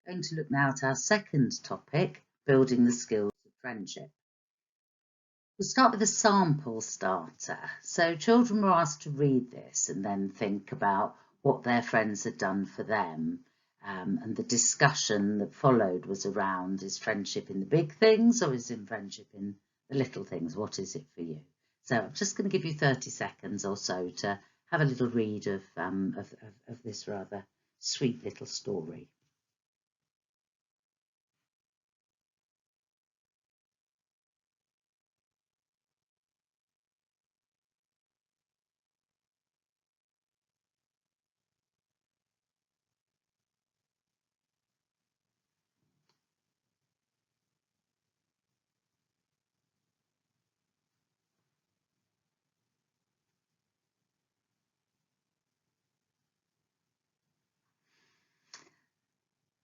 going to look now at our second topic, building the skills of friendship. We'll start with a sample starter. So children were asked to read this and then think about what their friends had done for them. And the discussion that followed was around, is friendship in the big things or is in friendship in the little things? What is it for you? So I'm just going to give you 30 seconds or so to have a little read of this rather sweet little story.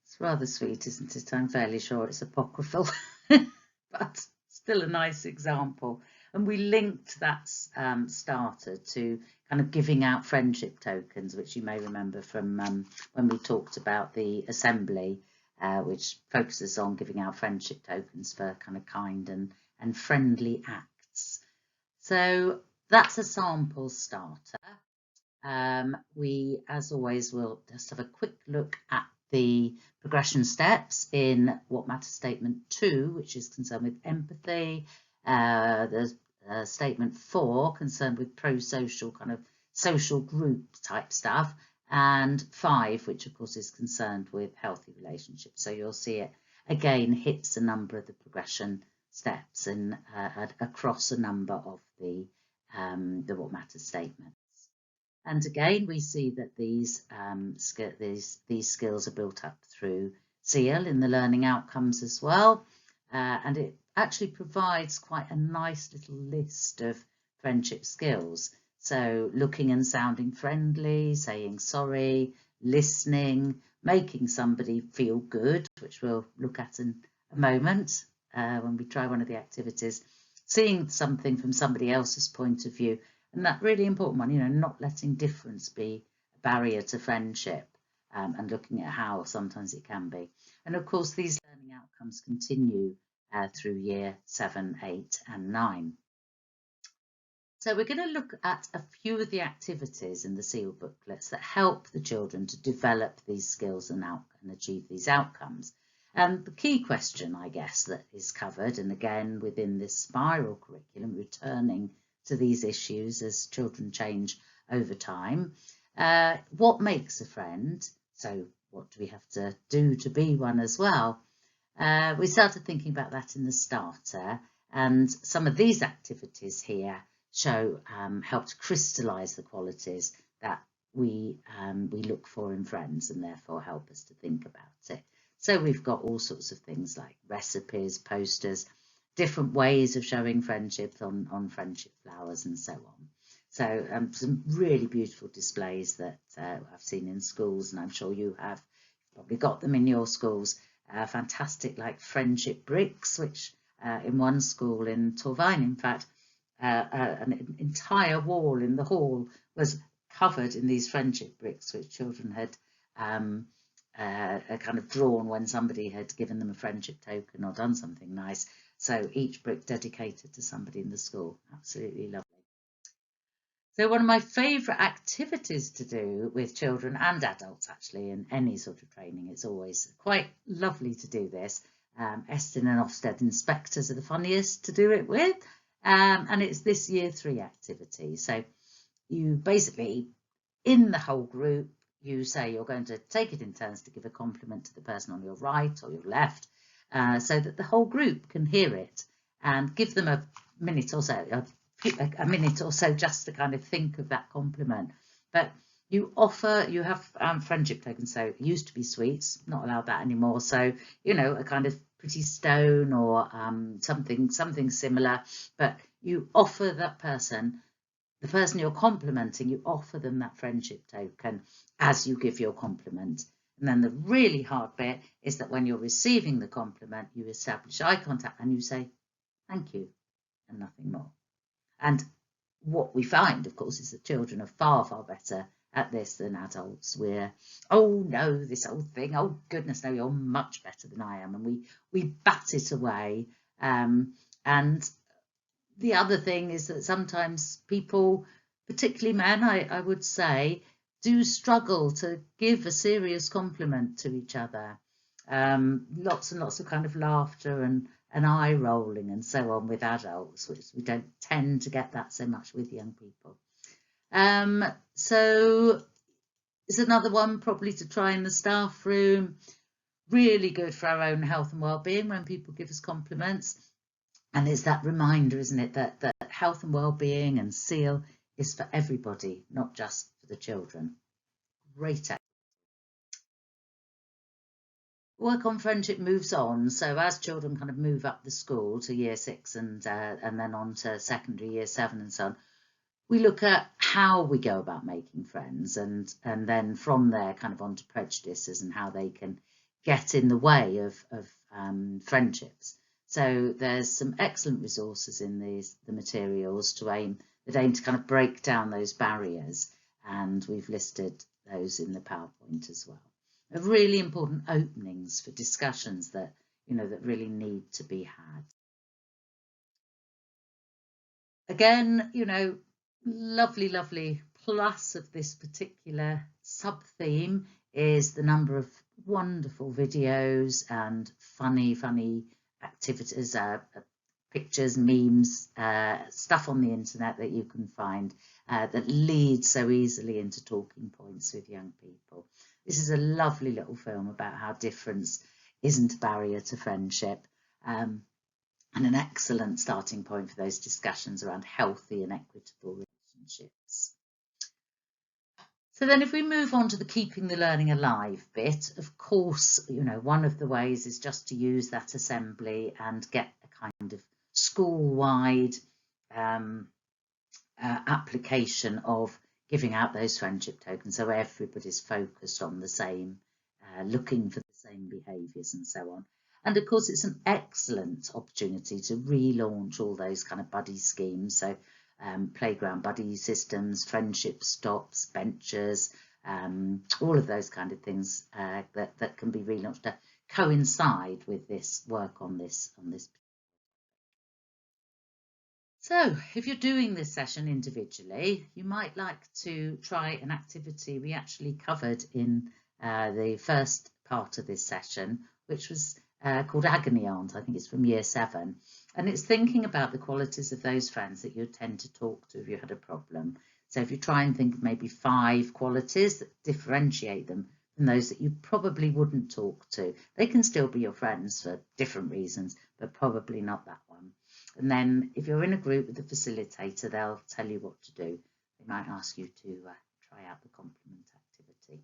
It's rather sweet, isn't it? I'm fairly sure it's apocryphal, but still a nice example. And we linked that starter to kind of giving out friendship tokens, which you may remember from when we talked about the assembly, which focuses on giving out friendship tokens for kind of kind and friendly acts. So that's a sample starter. We, as always, will just have a quick look at the progression steps in What Matters Statement 2, which is concerned with empathy. There's Statement 4, concerned with pro-social, kind of social group type stuff. And 5, which of course is concerned with healthy relationships. So you'll see it again hits a number of the progression steps and across a number of the What Matters statements. And again, we see that these skills are built up through SEL in the learning outcomes as well. And it actually provides quite a nice little list of friendship skills. So looking and sounding friendly, saying sorry, listening, making somebody feel good, which we'll look at in a moment when we try one of the activities, seeing something from somebody else's point of view. And that really important one, you know, not letting difference be a barrier to friendship, and looking at how sometimes it can be. And of course, these learning outcomes continue through year 7, 8 and 9. So we're going to look at a few of the activities in the SEL booklets that help the children to develop these skills and achieve these outcomes. The key question, I guess, that is covered, and again within this spiral curriculum, returning to these issues as children change over time. What makes a friend? So what do we have to do to be one as well? We started thinking about that in the starter, and some of these activities here show help to crystallise the qualities that we look for in friends and therefore help us to think about it. So we've got all sorts of things like recipes, posters, different ways of showing friendship on friendship flowers and so on. So some really beautiful displays that I've seen in schools, and I'm sure you have probably got them in your schools. Fantastic, like friendship bricks, which in one school in Torvine, in fact, an entire wall in the hall was covered in these friendship bricks, which children had kind of drawn when somebody had given them a friendship token or done something nice. So each brick dedicated to somebody in the school. Absolutely lovely. So one of my favourite activities to do with children and adults, actually, in any sort of training, it's always quite lovely to do this. Eston and Ofsted inspectors are the funniest to do it with. And it's this year 3 activity. So you basically, in the whole group, you say you're going to take it in turns to give a compliment to the person on your right or your left, so that the whole group can hear it, and give them a minute or so just to kind of think of that compliment. But you have friendship tokens. So it used to be sweets, not allowed that anymore. So, you know, a kind of pretty stone or something similar, but you offer that person, the person you're complimenting, you offer them that friendship token as you give your compliment. And then the really hard bit is that when you're receiving the compliment, you establish eye contact and you say thank you and nothing more. And what we find, of course, is that children are far better at this than adults. We're, oh no, this old thing, oh goodness, no, you're much better than I am, and we bat it away. And the other thing is that sometimes people, particularly men, I would say, do struggle to give a serious compliment to each other. Lots and lots of kind of laughter and eye rolling and so on with adults, which we don't tend to get that so much with young people. So it's another one probably to try in the staff room. Really good for our own health and well-being when people give us compliments. And it's that reminder, isn't it, that health and well-being and SEL is for everybody, not just for the children. Great. Work on friendship moves on. So as children kind of move up the school to year 6 and then on to secondary, year 7 and so on, we look at how we go about making friends, and then from there kind of onto prejudices and how they can get in the way of friendships. So there's some excellent resources in the materials that aim to kind of break down those barriers, and we've listed those in the PowerPoint as well. They're really important openings for discussions that that really need to be had. Again, lovely plus of this particular sub-theme is the number of wonderful videos and funny activities, pictures, memes, stuff on the internet that you can find that leads so easily into talking points with young people. This is a lovely little film about how difference isn't a barrier to friendship, and an excellent starting point for those discussions around healthy and equitable relationships. So then if we move on to the keeping the learning alive bit, of course, one of the ways is just to use that assembly and get a kind of school-wide application of giving out those friendship tokens, so everybody's focused on the same, looking for the same behaviours and so on. And of course, it's an excellent opportunity to relaunch all those kind of buddy schemes. So playground buddy systems, friendship stops, benches, all of those kind of things that can be relaunched to coincide with this work on this. So if you're doing this session individually, you might like to try an activity we actually covered in the first part of this session, which was called Agony Aunt. I think it's from year 7. And it's thinking about the qualities of those friends that you tend to talk to if you had a problem. So if you try and think of maybe 5 qualities that differentiate them from those that you probably wouldn't talk to. They can still be your friends for different reasons, but probably not that one. And then if you're in a group with the facilitator, they'll tell you what to do. They might ask you to try out the compliment activity.